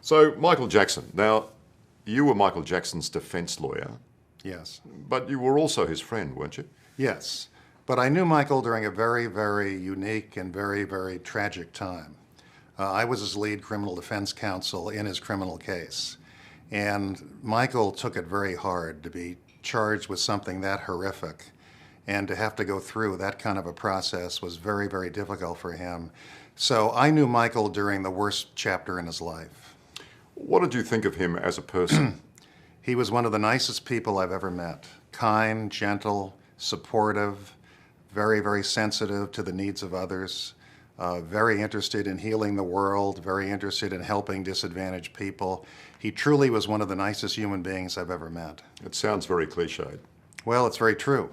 So, Michael Jackson. Now, you were Michael Jackson's defense lawyer, Yes. but you were also his friend, weren't you? Yes. But I knew Michael during a very, very unique and very, very tragic time. I was his lead criminal defense counsel in his criminal case. And Michael took it very hard to be charged with something that horrific. And to have to go through that kind of a process was very, very difficult for him. So I knew Michael during the worst chapter in his life. What did you think of him as a person? He was one of the nicest people I've ever met. Kind, gentle, supportive, very, very sensitive to the needs of others, very interested in healing the world, very interested in helping disadvantaged people. He truly was one of the nicest human beings I've ever met. It sounds very cliched. Well, it's very true.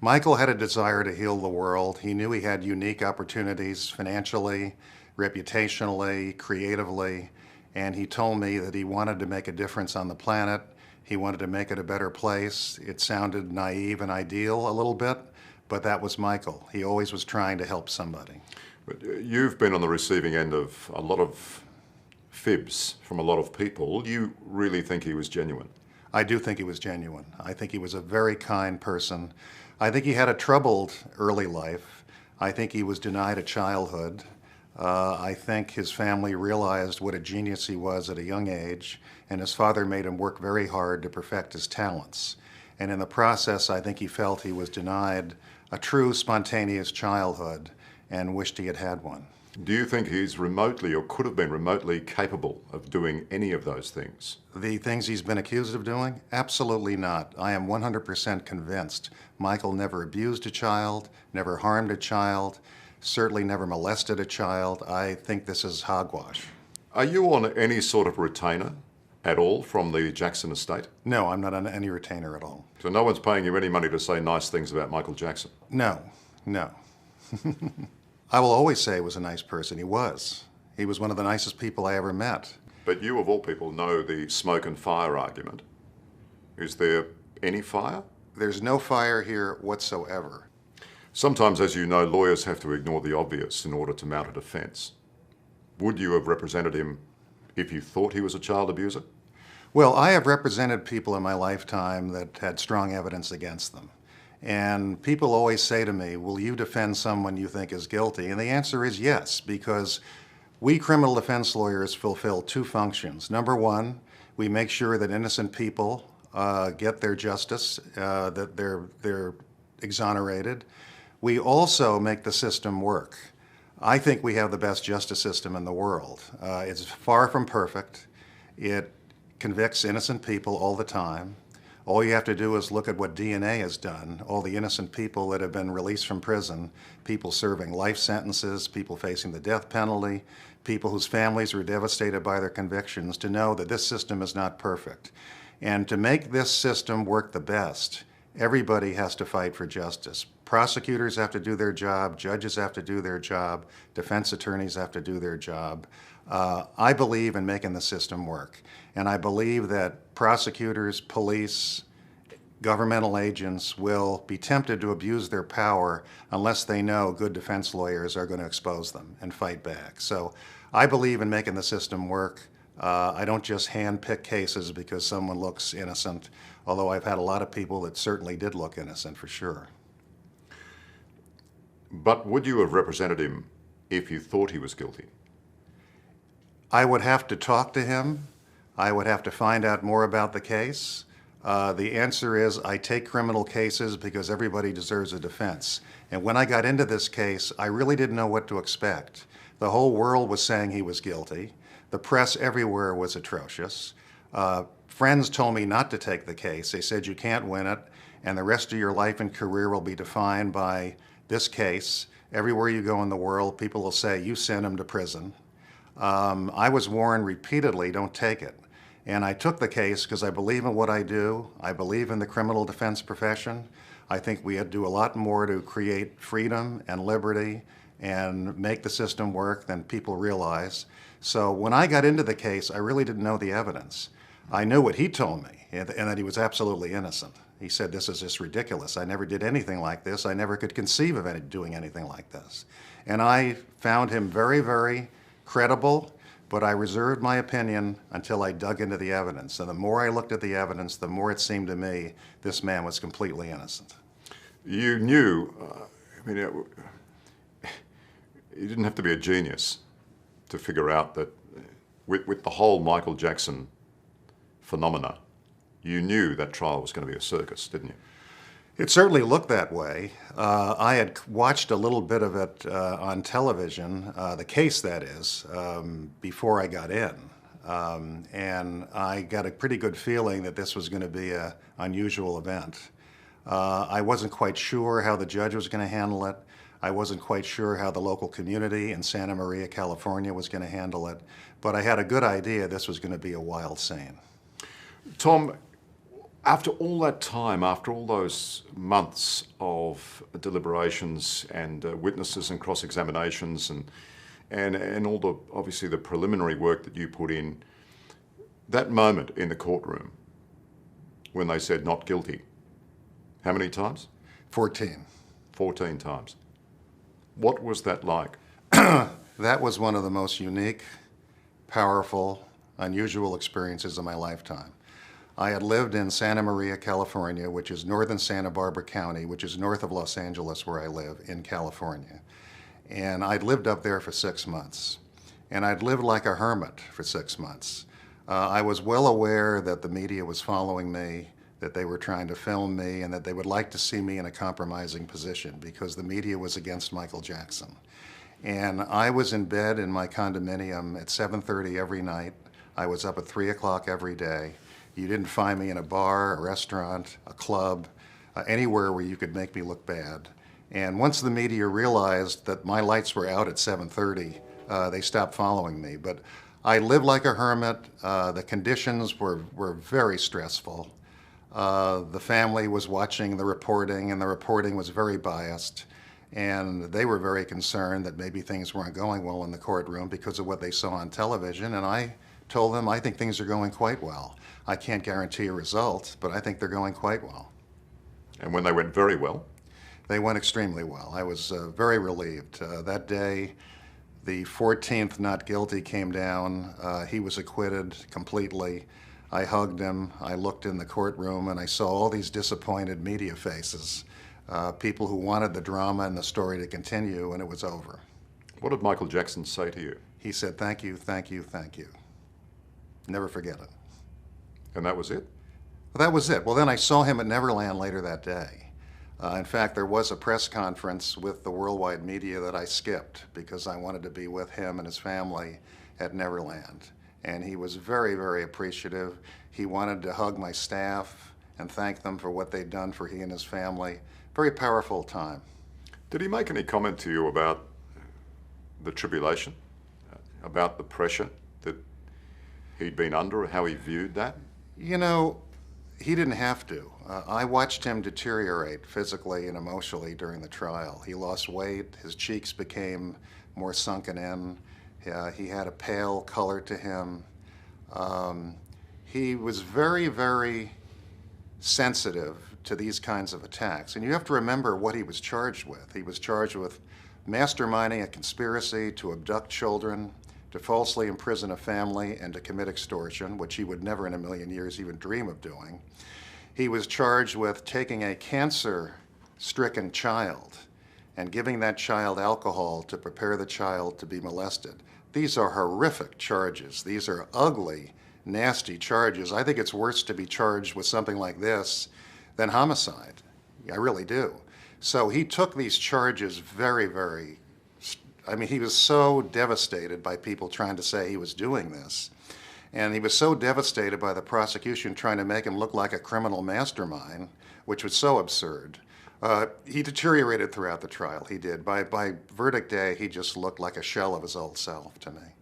Michael had a desire to heal the world. He knew he had unique opportunities financially, reputationally, creatively, and he told me that he wanted to make a difference on the planet. He wanted to make it a better place. It sounded naive and ideal a little bit, but that was Michael. He always was trying to help somebody. But you've been on the receiving end of a lot of fibs from a lot of people. You really think he was genuine? I do think he was genuine. I think he was a very kind person. I think he had a troubled early life. I think he was denied a childhood. I think his family realized what a genius he was at a young age, and his father made him work very hard to perfect his talents. And in the process, I think he felt he was denied a true spontaneous childhood and wished he had had one. Do you think he's remotely or could have been remotely capable of doing any of those things? The things he's been accused of doing? Absolutely not. I am 100% convinced Michael never abused a child, never harmed a child, certainly never molested a child. I think this is hogwash. Are you on any sort of retainer at all from the Jackson estate? No, I'm not on any retainer at all. So no one's paying you any money to say nice things about Michael Jackson? No, no. I will always say he was a nice person. He was. He was one of the nicest people I ever met. But you, of all people, know the smoke and fire argument. Is there any fire? There's no fire here whatsoever. Sometimes, as you know, lawyers have to ignore the obvious in order to mount a defense. Would you have represented him if you thought he was a child abuser? Well, I have represented people in my lifetime that had strong evidence against them. And people always say to me, will you defend someone you think is guilty? And the answer is yes, because we criminal defense lawyers fulfill two functions. Number one, we make sure that innocent people get their justice, that they're exonerated. We also make the system work. I think we have the best justice system in the world. It's far from perfect. It convicts innocent people all the time. All you have to do is look at what DNA has done, all the innocent people that have been released from prison, people serving life sentences, people facing the death penalty, people whose families were devastated by their convictions, to know that this system is not perfect. And to make this system work the best, everybody has to fight for justice. Prosecutors have to do their job, judges have to do their job, defense attorneys have to do their job. I believe in making the system work. And I believe that prosecutors, police, governmental agents will be tempted to abuse their power unless they know good defense lawyers are going to expose them and fight back. So I believe in making the system work. I don't just hand-pick cases because someone looks innocent, although I've had a lot of people that certainly did look innocent for sure. But would you have represented him if you thought he was guilty? I would have to talk to him. I would have to find out more about the case. The answer is I take criminal cases because everybody deserves a defense. And when I got into this case, I really didn't know what to expect. The whole world was saying he was guilty. The press everywhere was atrocious. Friends told me not to take the case. They said you can't win it, and the rest of your life and career will be defined by this case. Everywhere you go in the world, people will say, you sent him to prison. I was warned repeatedly, don't take it. And I took the case because I believe in what I do. I believe in the criminal defense profession. I think we do a lot more to create freedom and liberty and make the system work than people realize. So when I got into the case, I really didn't know the evidence. I knew what he told me, and that he was absolutely innocent. He said, this is just ridiculous. I never did anything like this. I never could conceive of doing anything like this. And I found him very, very credible, But I reserved my opinion until I dug into the evidence. And the more I looked at the evidence, the more it seemed to me this man was completely innocent. You knew, you didn't have to be a genius to figure out that with the whole Michael Jackson phenomena, you knew that trial was going to be a circus, didn't you? It certainly looked that way. I had watched a little bit of it on television, the case that is, before I got in. And I got a pretty good feeling that this was going to be an unusual event. I wasn't quite sure how the judge was going to handle it. I wasn't quite sure how the local community in Santa Maria, California was going to handle it. But I had a good idea this was going to be a wild scene. Tom, after all that time, after all those months of deliberations and witnesses and cross-examinations and all the, obviously, the preliminary work that you put in, that moment in the courtroom when they said not guilty, how many times? 14. 14 times. What was that like? That was one of the most unique, powerful, unusual experiences of my lifetime. I had lived in Santa Maria, California, which is northern Santa Barbara County, which is north of Los Angeles, where I live, in California. And I'd lived up there for 6 months. And I'd lived like a hermit for 6 months. I was well aware that the media was following me, that they were trying to film me, and that they would like to see me in a compromising position because the media was against Michael Jackson. And I was in bed in my condominium at 7:30 every night. I was up at 3 o'clock every day. You didn't find me in a bar, a restaurant, a club, anywhere where you could make me look bad. And once the media realized that my lights were out at 7:30, they stopped following me. But I lived like a hermit. The conditions were very stressful. The family was watching the reporting, and the reporting was very biased. And they were very concerned that maybe things weren't going well in the courtroom because of what they saw on television. And I told them, I think things are going quite well. I can't guarantee a result, but I think they're going quite well. And when they went very well? They went extremely well. I was very relieved. That day, the 14th not guilty came down. He was acquitted completely. I hugged him. I looked in the courtroom, and I saw all these disappointed media faces, people who wanted the drama and the story to continue, and it was over. What did Michael Jackson say to you? He said, "Thank you, thank you, thank you." Never forget it. And that was it? Well, that was it. Well, then I saw him at Neverland later that day. In fact, there was a press conference with the worldwide media that I skipped because I wanted to be with him and his family at Neverland. And he was very, very appreciative. He wanted to hug my staff and thank them for what they'd done for he and his family. Very powerful time. Did he make any comment to you about the tribulation, about the pressure that he'd been under, or how he viewed that? You know, he didn't have to. I watched him deteriorate physically and emotionally during the trial. He lost weight, his cheeks became more sunken in, he had a pale color to him. He was very, very sensitive to these kinds of attacks. And you have to remember what he was charged with. He was charged with masterminding a conspiracy to abduct children, to falsely imprison a family, and to commit extortion, which he would never in a million years even dream of doing. He was charged with taking a cancer-stricken child and giving that child alcohol to prepare the child to be molested. These are horrific charges. These are ugly, nasty charges. I think it's worse to be charged with something like this than homicide. I really do. So he took these charges very, very, he was so devastated by people trying to say he was doing this. And he was so devastated by the prosecution trying to make him look like a criminal mastermind, which was so absurd. He deteriorated throughout the trial, he did. By verdict day, he just looked like a shell of his old self to me.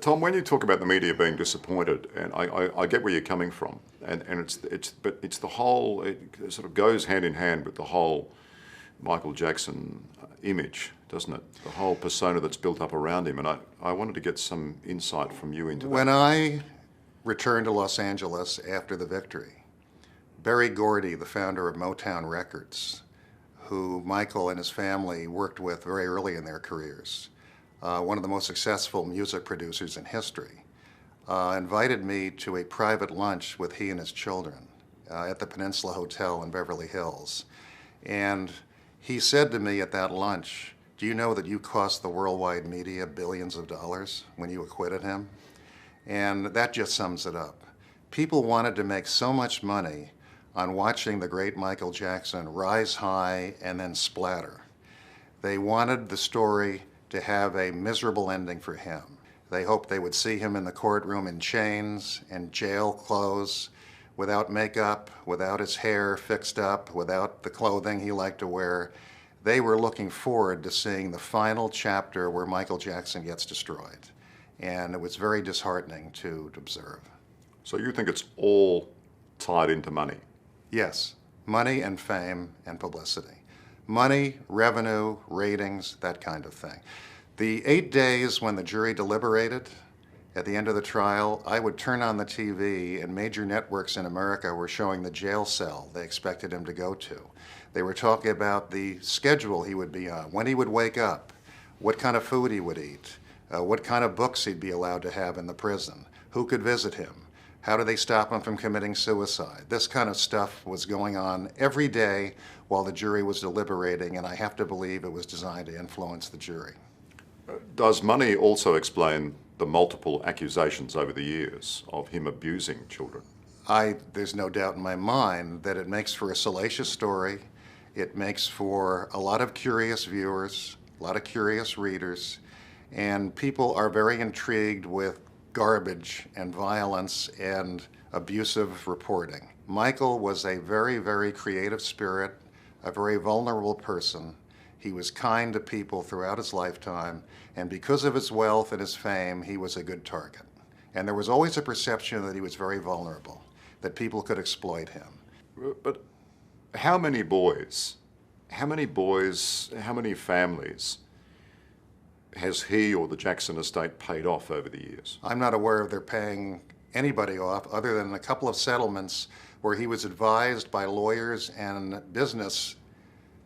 Tom, when you talk about the media being disappointed, and I get where you're coming from, but it's the whole, it sort of goes hand in hand with the whole Michael Jackson image, doesn't it? The whole persona that's built up around him, and I wanted to get some insight from you into that. When I returned to Los Angeles after the victory, Berry Gordy, the founder of Motown Records, who Michael and his family worked with very early in their careers, one of the most successful music producers in history, invited me to a private lunch with he and his children at the Peninsula Hotel in Beverly Hills. And he said to me at that lunch, "Do you know that you cost the worldwide media billions of dollars when you acquitted him?" And that just sums it up. People wanted to make so much money on watching the great Michael Jackson rise high and then splatter. They wanted the story to have a miserable ending for him. They hoped they would see him in the courtroom in chains and jail clothes, without makeup, without his hair fixed up, without the clothing he liked to wear. They were looking forward to seeing the final chapter where Michael Jackson gets destroyed. And it was very disheartening to observe. So you think it's all tied into money? Yes, money and fame and publicity. Money, revenue, ratings, that kind of thing. The 8 days when the jury deliberated, at the end of the trial, I would turn on the TV and major networks in America were showing the jail cell they expected him to go to. They were talking about the schedule he would be on, when he would wake up, what kind of food he would eat, what kind of books he'd be allowed to have in the prison, who could visit him, how do they stop him from committing suicide. This kind of stuff was going on every day while the jury was deliberating, and I have to believe it was designed to influence the jury. Does money also explain the multiple accusations over the years of him abusing children? There's no doubt in my mind that it makes for a salacious story. It makes for a lot of curious viewers, a lot of curious readers, and people are very intrigued with garbage and violence and abusive reporting. Michael was a very, very creative spirit, a very vulnerable person. He was kind to people throughout his lifetime, and because of his wealth and his fame, he was a good target. And there was always a perception that he was very vulnerable, that people could exploit him. But how many boys, how many families has he or the Jackson estate paid off over the years? I'm not aware of their paying anybody off other than a couple of settlements where he was advised by lawyers and business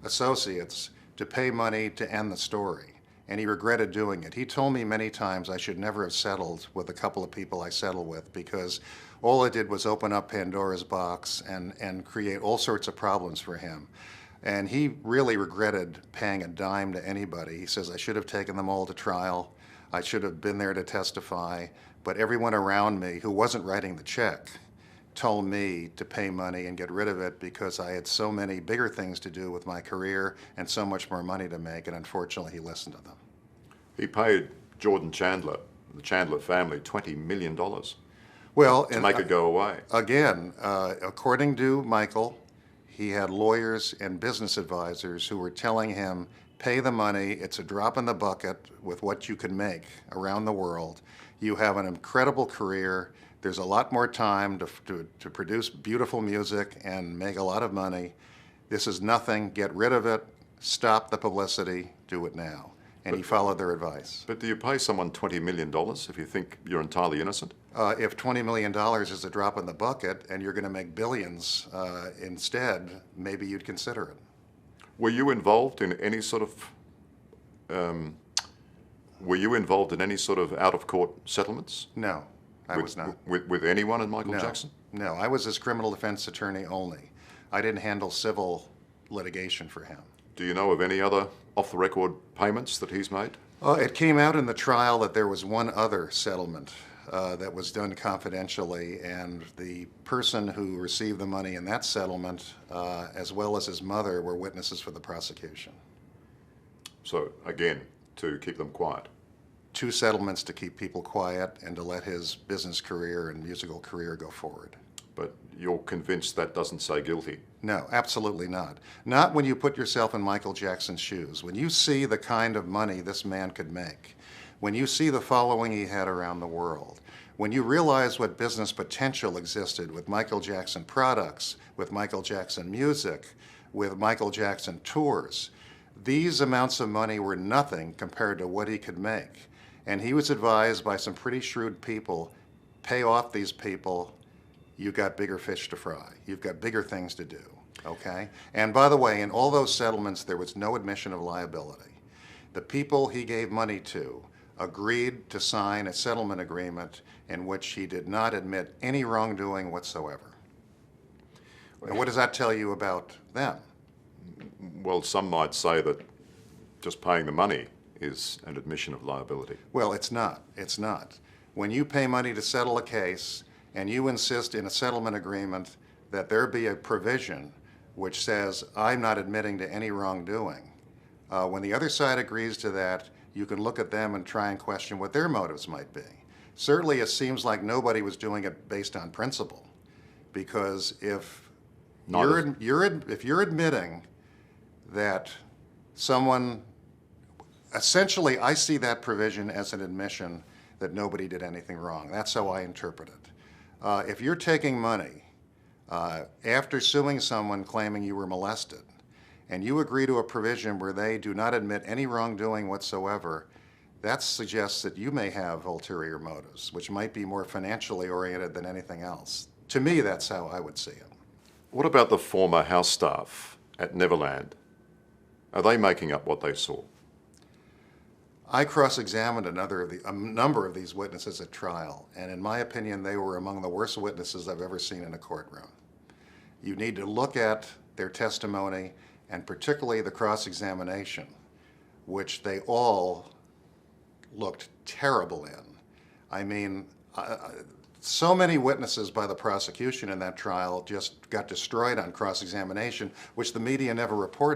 associates to pay money to end the story. And he regretted doing it. He told me many times I should never have settled with a couple of people I settled with, because all it did was open up Pandora's box and create all sorts of problems for him. And he really regretted paying a dime to anybody. He says, I should have taken them all to trial. I should have been there to testify. But everyone around me who wasn't writing the check told me to pay money and get rid of it because I had so many bigger things to do with my career and so much more money to make, and unfortunately he listened to them. He paid Jordan Chandler, the Chandler family, $20 million Well, to make it go away. Again, according to Michael, he had lawyers and business advisors who were telling him, pay the money, it's a drop in the bucket with what you can make around the world. You have an incredible career. There's a lot more time to produce beautiful music and make a lot of money. This is nothing. Get rid of it. Stop the publicity. Do it now. And he followed their advice. But do you pay someone $20 million if you think you're entirely innocent? If $20 million is a drop in the bucket and you're going to make billions instead, maybe you'd consider it. Were you involved in any sort of out-of-court settlements? No, I was not. With anyone in Michael No. Jackson? No, I was his criminal defense attorney only. I didn't handle civil litigation for him. Do you know of any other off-the-record payments that he's made? It came out in the trial that there was one other settlement that was done confidentially, and the person who received the money in that settlement, as well as his mother, were witnesses for the prosecution. So, again, to keep them quiet. 2 settlements to keep people quiet and to let his business career and musical career go forward. But you're convinced that doesn't say guilty? No, absolutely not. Not when you put yourself in Michael Jackson's shoes. When you see the kind of money this man could make, when you see the following he had around the world, when you realize what business potential existed with Michael Jackson products, with Michael Jackson music, with Michael Jackson tours, these amounts of money were nothing compared to what he could make. And he was advised by some pretty shrewd people, pay off these people, you've got bigger fish to fry. You've got bigger things to do, okay? And by the way, in all those settlements, there was no admission of liability. The people he gave money to agreed to sign a settlement agreement in which he did not admit any wrongdoing whatsoever. And what does that tell you about them? Well, some might say that just paying the money is an admission of liability. Well, it's not. It's not. When you pay money to settle a case and you insist in a settlement agreement that there be a provision which says, I'm not admitting to any wrongdoing, when the other side agrees to that, you can look at them and try and question what their motives might be. Certainly, it seems like nobody was doing it based on principle, because if you're admitting that someone, essentially, I see that provision as an admission that nobody did anything wrong. That's how I interpret it. If you're taking money after suing someone claiming you were molested, and you agree to a provision where they do not admit any wrongdoing whatsoever, that suggests that you may have ulterior motives, which might be more financially oriented than anything else. To me, that's how I would see it. What about the former house staff at Neverland? Are they making up what they saw? I cross-examined a number of these witnesses at trial, and in my opinion, they were among the worst witnesses I've ever seen in a courtroom. You need to look at their testimony, and particularly the cross-examination, which they all looked terrible in. I mean, so many witnesses by the prosecution in that trial just got destroyed on cross-examination, which the media never reported.